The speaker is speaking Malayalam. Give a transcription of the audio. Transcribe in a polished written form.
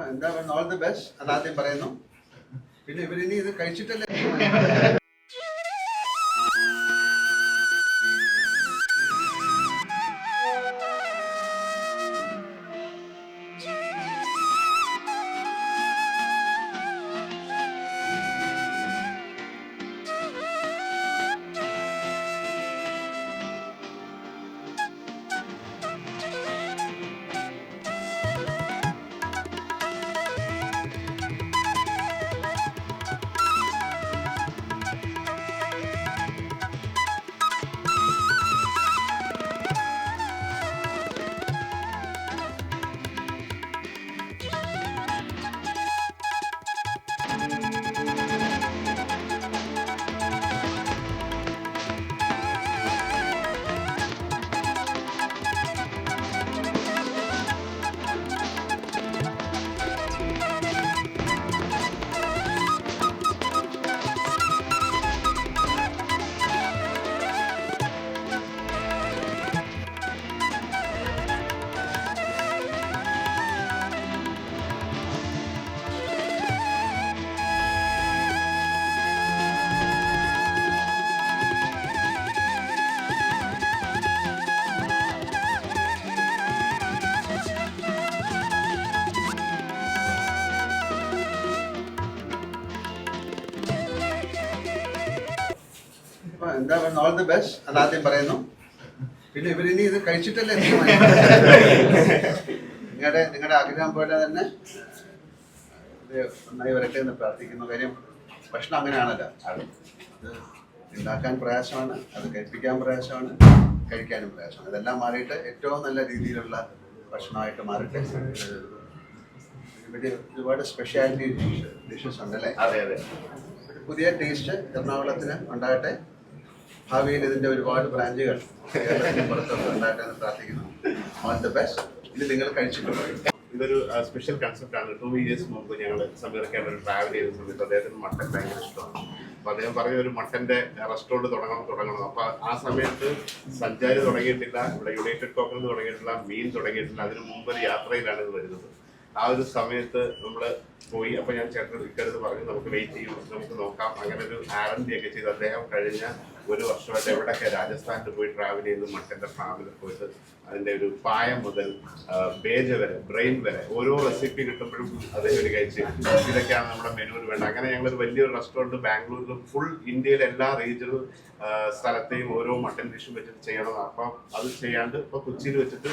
എന്താ പറയുക, ഓൾ ദി ബെസ്റ്റ് അതാദ്യം പറയുന്നു. പിന്നെ ഇവരിനി ഇത് കഴിച്ചിട്ടല്ലേ എന്താ പറയുക, ഓൾ ദി ബെസ്റ്റ് അതാദ്യം പറയുന്നു. പിന്നെ ഇവരിനി ഇത് കഴിച്ചിട്ടല്ലേ നിങ്ങളുടെ ആഗ്രഹം പോലെ തന്നെ ഇത് നന്നായി വരട്ടെ എന്ന് പ്രാർത്ഥിക്കുന്നു. കാര്യം ഭക്ഷണം അങ്ങനെയാണല്ലോ, അത് ഉണ്ടാക്കാൻ പ്രയാസമാണ്, അത് കഴിപ്പിക്കാൻ പ്രയാസമാണ്, കഴിക്കാനും പ്രയാസമാണ്. ഇതെല്ലാം മാറിയിട്ട് ഏറ്റവും നല്ല രീതിയിലുള്ള ഭക്ഷണമായിട്ട് മാറട്ടെ. ഇവിടെ ഒരുപാട് സ്പെഷ്യാലിറ്റി ഡിഷസ് ഉണ്ടല്ലേ? അതെ അതെ. പുതിയ ടേസ്റ്റ് എറണാകുളത്തിന് ഉണ്ടാകട്ടെ. ഭാവിയിൽ ഇതിൻ്റെ ഒരുപാട് ബ്രാഞ്ചുകൾ കേരളത്തിന് പുറത്തൊക്കെ ഉണ്ടാകട്ടെ എന്ന് പ്രാർത്ഥിക്കുന്നു. All the best. ഇത് നിങ്ങൾ കഴിച്ചിട്ടുണ്ടോ? ഇതൊരു സ്പെഷ്യൽ കൺസെപ്റ്റാണ്. 2 years മുമ്പ് ഞങ്ങൾ സമീർക്കാൻ ഒരു ട്രാവൽ ചെയ്ത സമയത്ത് അദ്ദേഹത്തിന് മട്ടൻ ഭയങ്കര ഇഷ്ടമാണ്. അപ്പോൾ അദ്ദേഹം പറഞ്ഞ ഒരു മട്ടൻ്റെ റെസ്റ്റോറൻറ്റ് തുടങ്ങണം. അപ്പോൾ ആ സമയത്ത് സഞ്ചാരി തുടങ്ങിയിട്ടില്ല, ഇവിടെ യുണൈറ്റഡ് കോക്കറിൽ തുടങ്ങിയിട്ടില്ല, മീൻ തുടങ്ങിയിട്ടില്ല. അതിന് മുമ്പ് ഒരു യാത്രയിലാണ് ഇത് വരുന്നത്. ആ ഒരു സമയത്ത് നമ്മൾ പോയി. അപ്പോൾ ഞാൻ ഇക്കടുത്ത് പറഞ്ഞു നമുക്ക് വെയിറ്റ് ചെയ്യും, നമുക്ക് നോക്കാം. അങ്ങനെ ഒരു ആരംഭി ഒക്കെ ചെയ്ത് അദ്ദേഹം കഴിഞ്ഞ 1 വർഷമായിട്ട് എവിടെയൊക്കെ രാജസ്ഥാനിൽ പോയി ട്രാവൽ ചെയ്ത് മട്ടൻ്റെ ഫാമിൽ പോയിട്ട് അതിൻ്റെ ഒരു പായം മുതൽ ബേജ വരെ, ബ്രെയിൻ വരെ ഓരോ റെസിപ്പി കിട്ടുമ്പോഴും അദ്ദേഹം ഒരു കഴിച്ച് ഇതൊക്കെയാണ് നമ്മുടെ മെനുവിൽ വേണ്ടത്. അങ്ങനെ ഞങ്ങളൊരു വലിയൊരു റെസ്റ്റോറൻറ്റ് ബാംഗ്ലൂരിലും ഫുൾ ഇന്ത്യയിലെ എല്ലാ റീജിയണൽ സ്ഥലത്തെയും ഓരോ മട്ടൻ ഡിഷും വെച്ചിട്ട് ചെയ്യണം. അപ്പം അത് ചെയ്യാണ്ട് ഇപ്പോൾ കൊച്ചിയിൽ വെച്ചിട്ട്